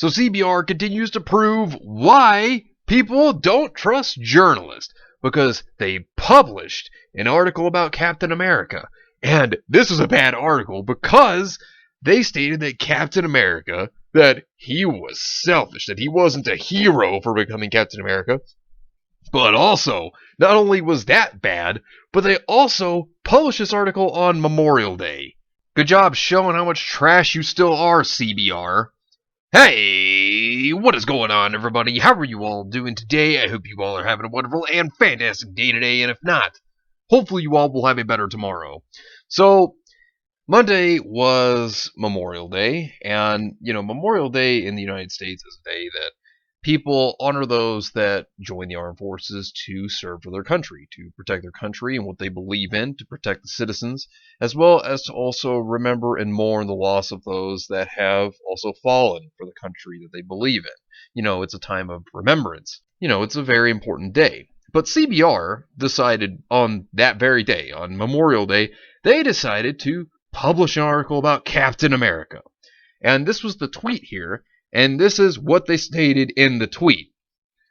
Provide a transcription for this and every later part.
So CBR continues to prove why people don't trust journalists, because they published an article about Captain America. And this was a bad article because they stated that Captain America, that he was selfish, that he wasn't a hero for becoming Captain America. But also, not only was that bad, but they also published this article on Memorial Day. Good job showing how much trash you still are, CBR. Hey, what is going on, everybody? How are you all doing today? I hope you all are having a wonderful and fantastic day today, and if not, hopefully you all will have a better tomorrow. So, Monday was Memorial Day, and, Memorial Day in the United States is a day that people honor those that join the armed forces to serve for their country, to protect their country and what they believe in, to protect the citizens, as well as to also remember and mourn the loss of those that have also fallen for the country that they believe in. It's a time of remembrance. It's a very important day. But CBR decided on that very day, on Memorial Day, they decided to publish an article about Captain America. And this was the tweet here. And this is what they stated in the tweet.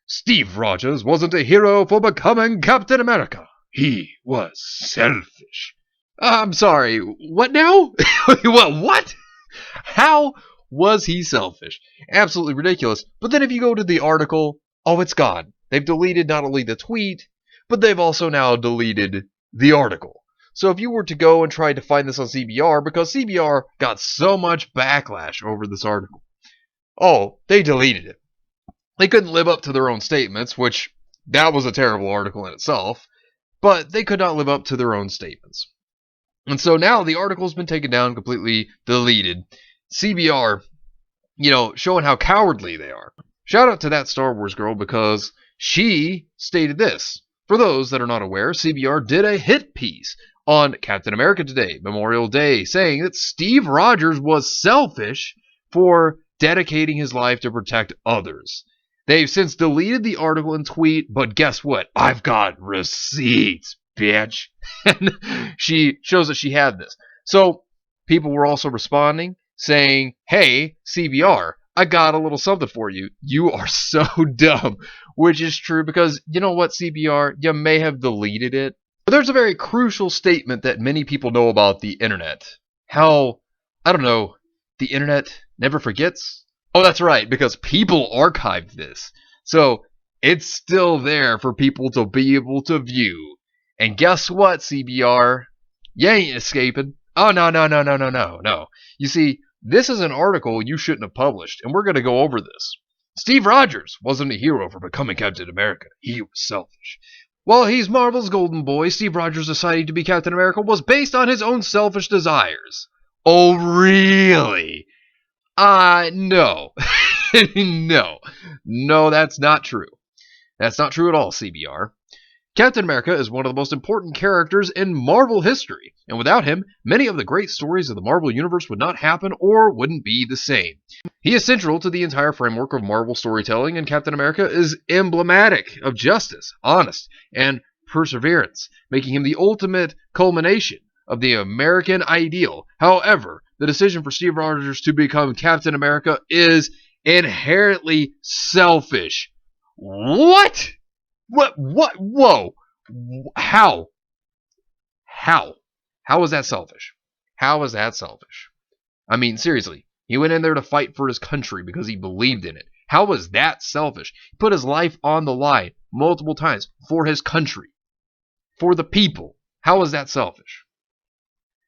Steve Rogers wasn't a hero for becoming Captain America. He was selfish. I'm sorry, what now? What? How was he selfish? Absolutely ridiculous. But then if you go to the article, oh, it's gone. They've deleted not only the tweet, but they've also now deleted the article. So if you were to go and try to find this on CBR, because CBR got so much backlash over this article, oh, they deleted it. They couldn't live up to their own statements, which that was a terrible article in itself, but they could not live up to their own statements. And so now the article's been taken down, completely deleted. CBR, showing how cowardly they are. Shout out to that Star Wars girl because she stated this. For those that are not aware, CBR did a hit piece on Captain America Today, Memorial Day, saying that Steve Rogers was selfish for dedicating his life to protect others. They've since deleted the article and tweet, but guess what? I've got receipts, bitch. And she shows that she had this. So people were also responding, saying, hey, CBR, I got a little something for you. You are so dumb. Which is true because, you know what, CBR? You may have deleted it. But there's a very crucial statement that many people know about the internet. How, the internet never forgets? Oh, that's right, because people archived this. So, it's still there for people to be able to view. And guess what, CBR? You ain't escaping. Oh, no. You see, this is an article you shouldn't have published, and we're going to go over this. Steve Rogers wasn't a hero for becoming Captain America. He was selfish. While he's Marvel's golden boy, Steve Rogers deciding to be Captain America was based on his own selfish desires. Oh, really? No. No, that's not true. That's not true at all, CBR. Captain America is one of the most important characters in Marvel history, and without him, many of the great stories of the Marvel Universe would not happen or wouldn't be the same. He is central to the entire framework of Marvel storytelling, and Captain America is emblematic of justice, honesty, and perseverance, making him the ultimate culmination of the American ideal. However, the decision for Steve Rogers to become Captain America is inherently selfish. What? What? Whoa. How? How is that selfish? How is that selfish? I mean, seriously, he went in there to fight for his country because he believed in it. How was that selfish? He put his life on the line multiple times for his country, for the people. How is that selfish?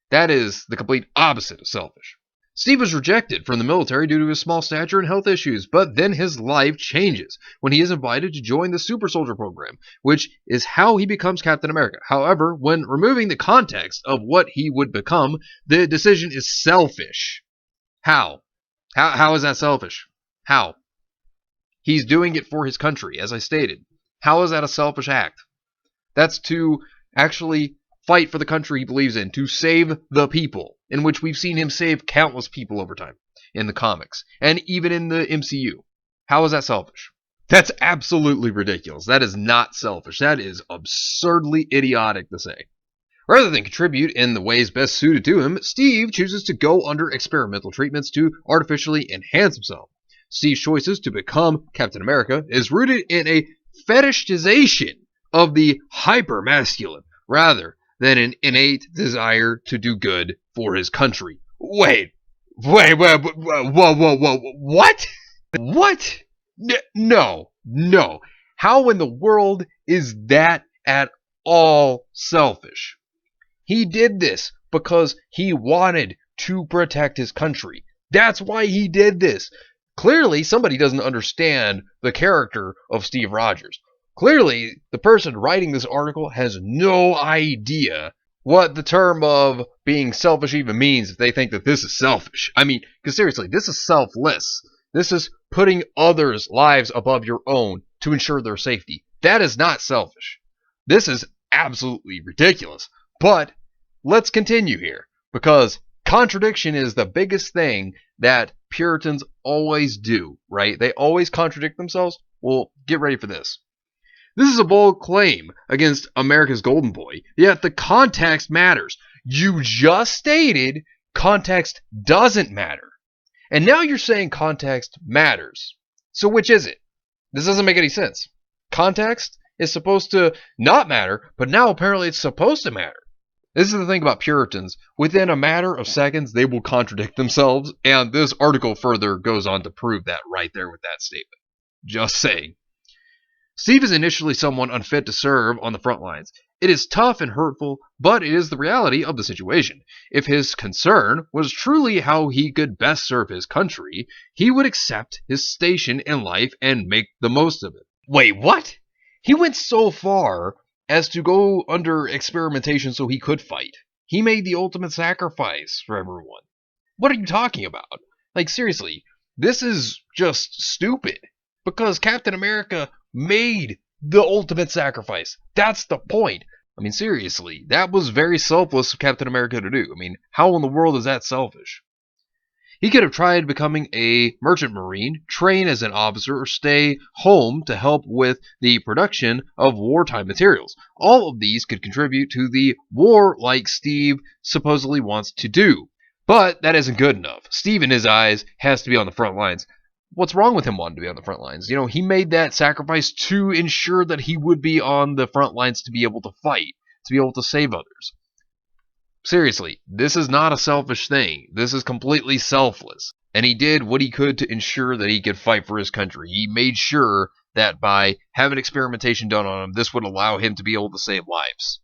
That is the complete opposite of selfish. Steve was rejected from the military due to his small stature and health issues, but then his life changes when he is invited to join the Super Soldier program, which is how he becomes Captain America. However, when removing the context of what he would become, the decision is selfish. How? How is that selfish? How? He's doing it for his country, as I stated. How is that a selfish act? That's to actually fight for the country he believes in, to save the people, in which we've seen him save countless people over time in the comics, and even in the MCU. How is that selfish? That's absolutely ridiculous. That is not selfish. That is absurdly idiotic to say. Rather than contribute in the ways best suited to him, Steve chooses to go under experimental treatments to artificially enhance himself. Steve's choices to become Captain America is rooted in a fetishization of the hyper-masculine, rather than an innate desire to do good for his country. Wait, whoa, what? What? No. How in the world is that at all selfish? He did this because he wanted to protect his country. That's why he did this. Clearly, somebody doesn't understand the character of Steve Rogers. Clearly, the person writing this article has no idea what the term of being selfish even means if they think that this is selfish. I mean, because seriously, this is selfless. This is putting others' lives above your own to ensure their safety. That is not selfish. This is absolutely ridiculous. But let's continue here, because contradiction is the biggest thing that Puritans always do, right? They always contradict themselves. Well, get ready for this. This is a bold claim against America's golden boy, yet the context matters. You just stated context doesn't matter. And now you're saying context matters. So which is it? This doesn't make any sense. Context is supposed to not matter, but now apparently it's supposed to matter. This is the thing about Puritans. Within a matter of seconds, they will contradict themselves, and this article further goes on to prove that right there with that statement. Just saying. Steve is initially someone unfit to serve on the front lines. It is tough and hurtful, but it is the reality of the situation. If his concern was truly how he could best serve his country, he would accept his station in life and make the most of it. Wait, what? He went so far as to go under experimentation so he could fight. He made the ultimate sacrifice for everyone. What are you talking about? Like, seriously, this is just stupid. Because Captain America made the ultimate sacrifice. That's the point. I mean, seriously, that was very selfless of Captain America to do. I mean, how in the world is that selfish? He could have tried becoming a merchant marine, train as an officer, or stay home to help with the production of wartime materials. All of these could contribute to the war like Steve supposedly wants to do. But that isn't good enough. Steve, in his eyes, has to be on the front lines. What's wrong with him wanting to be on the front lines? You know, he made that sacrifice to ensure that he would be on the front lines to be able to fight, to be able to save others. Seriously, this is not a selfish thing. This is completely selfless. And he did what he could to ensure that he could fight for his country. He made sure that by having experimentation done on him, this would allow him to be able to save lives.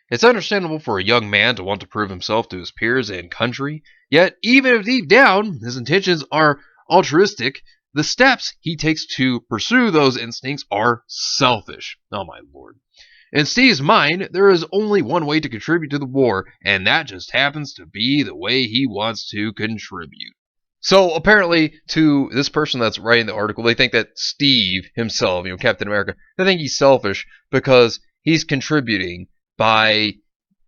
It's understandable for a young man to want to prove himself to his peers and country, yet even if deep down his intentions are altruistic, the steps he takes to pursue those instincts are selfish. Oh my lord. In Steve's mind, there is only one way to contribute to the war, and that just happens to be the way he wants to contribute. So apparently, to this person that's writing the article, they think that Steve himself, Captain America, they think he's selfish because he's contributing by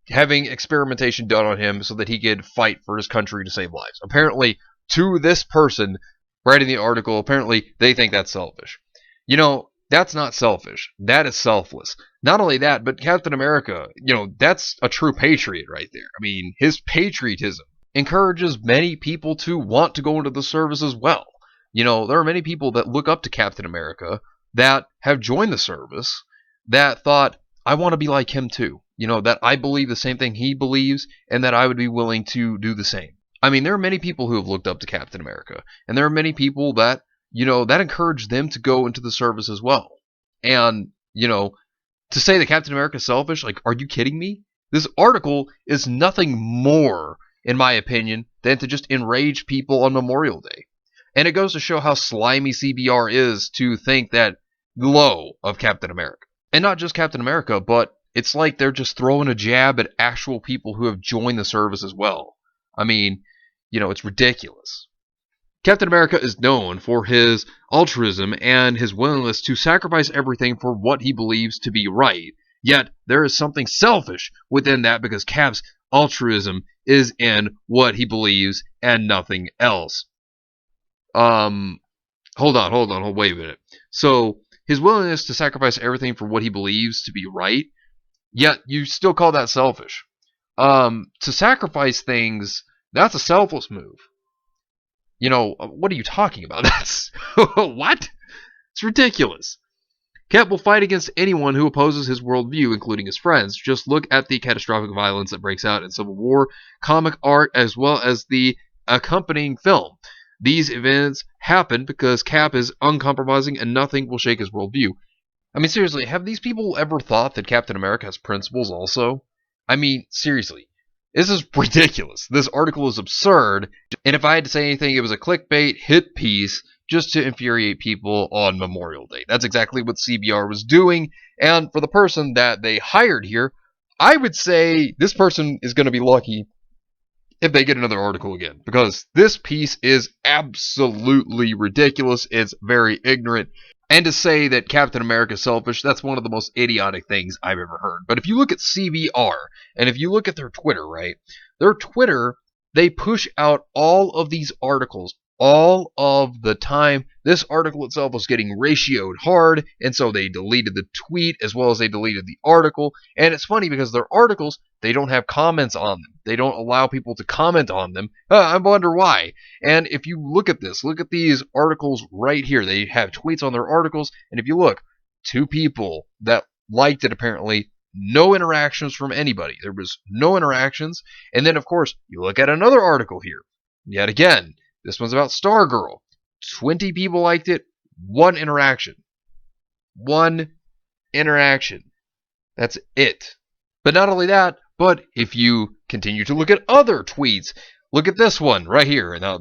having experimentation done on him so that he could fight for his country to save lives. Apparently, to this person writing the article, apparently they think that's selfish. That's not selfish. That is selfless. Not only that, but Captain America, that's a true patriot right there. I mean, his patriotism encourages many people to want to go into the service as well. There are many people that look up to Captain America that have joined the service that thought, I want to be like him too. That I believe the same thing he believes and that I would be willing to do the same. I mean, there are many people who have looked up to Captain America, and there are many people that, that encourage them to go into the service as well. And, to say that Captain America is selfish, like, are you kidding me? This article is nothing more, in my opinion, than to just enrage people on Memorial Day. And it goes to show how slimy CBR is to think that low of Captain America. And not just Captain America, but it's like they're just throwing a jab at actual people who have joined the service as well. I mean, it's ridiculous. Captain America is known for his altruism and his willingness to sacrifice everything for what he believes to be right. Yet, there is something selfish within that because Cap's altruism is in what he believes and nothing else. Hold on, wait a minute. So, his willingness to sacrifice everything for what he believes to be right, yet you still call that selfish. To sacrifice things, that's a selfless move. What are you talking about? That's what? It's ridiculous. Cap will fight against anyone who opposes his worldview, including his friends. Just look at the catastrophic violence that breaks out in Civil War, comic art, as well as the accompanying film. These events happen because Cap is uncompromising and nothing will shake his worldview. I mean, seriously, have these people ever thought that Captain America has principles also? I mean, seriously. This is ridiculous. This article is absurd, and if I had to say anything, it was a clickbait hit piece just to infuriate people on Memorial Day. That's exactly what CBR was doing, and for the person that they hired here, I would say this person is going to be lucky if they get another article again, because this piece is absolutely ridiculous. It's very ignorant. And to say that Captain America is selfish, that's one of the most idiotic things I've ever heard. But if you look at CBR, and if you look at their Twitter, right? Their Twitter, they push out all of these articles all of the time. This article itself was getting ratioed hard, and so they deleted the tweet as well as they deleted the article. And it's funny because their articles, they don't have comments on them. They don't allow people to comment on them. I wonder why. And if you look at this, look at these articles right here. They have tweets on their articles, and if you look, 2 people that liked it apparently, no interactions from anybody. There was no interactions. And then, of course, you look at another article here. Yet again, this one's about Stargirl. 20 people liked it, 1 interaction. 1 interaction. That's it. But not only that, but if you continue to look at other tweets, look at this one right here. Now,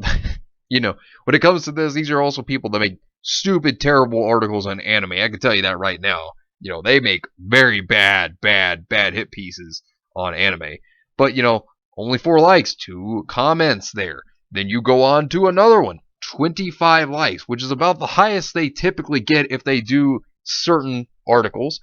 when it comes to this, these are also people that make stupid, terrible articles on anime. I can tell you that right now. They make very bad hit pieces on anime. But, only 4 likes, 2 comments there. Then you go on to another one, 25 likes, which is about the highest they typically get if they do certain articles,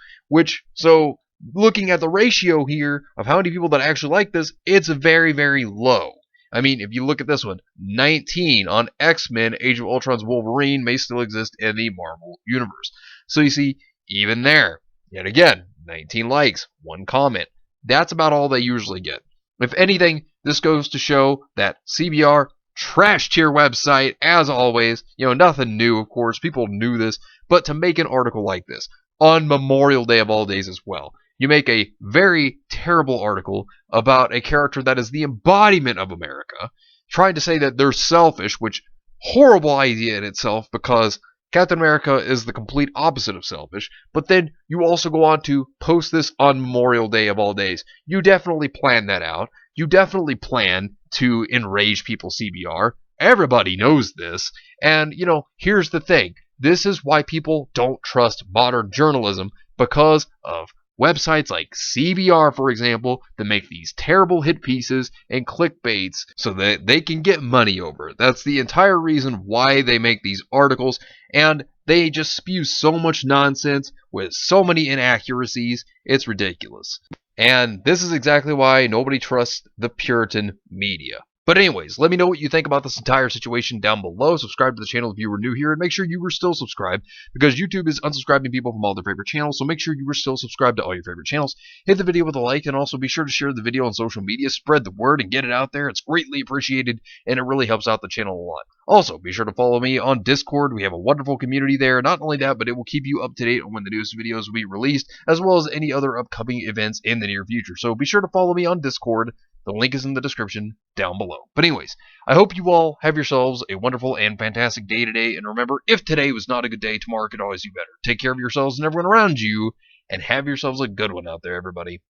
so looking at the ratio here of how many people that actually like this, it's very, very low. I mean, if you look at this one, 19 on X-Men, Age of Ultron's Wolverine may still exist in the Marvel Universe. So you see, even there, yet again, 19 likes, 1 comment. That's about all they usually get. If anything, this goes to show that CBR, trash tier website, as always. Nothing new, of course. People knew this. But to make an article like this, on Memorial Day of all days as well, you make a very terrible article about a character that is the embodiment of America, trying to say that they're selfish, which, horrible idea in itself, because Captain America is the complete opposite of selfish. But then you also go on to post this on Memorial Day of all days. You definitely plan that out. You definitely plan to enrage people, CBR. Everybody knows this. And, here's the thing. This is why people don't trust modern journalism, because of websites like CBR, for example, that make these terrible hit pieces and clickbaits so that they can get money over it. That's the entire reason why they make these articles, and they just spew so much nonsense with so many inaccuracies. It's ridiculous. And this is exactly why nobody trusts the Puritan media. But anyways, let me know what you think about this entire situation down below. Subscribe to the channel if you were new here, and make sure you were still subscribed, because YouTube is unsubscribing people from all their favorite channels, so make sure you were still subscribed to all your favorite channels. Hit the video with a like, and also be sure to share the video on social media. Spread the word and get it out there. It's greatly appreciated, and it really helps out the channel a lot. Also, be sure to follow me on Discord. We have a wonderful community there. Not only that, but it will keep you up to date on when the newest videos will be released, as well as any other upcoming events in the near future. So be sure to follow me on Discord. The link is in the description down below. But anyways, I hope you all have yourselves a wonderful and fantastic day today. And remember, if today was not a good day, tomorrow could always be better. Take care of yourselves and everyone around you, and have yourselves a good one out there, everybody.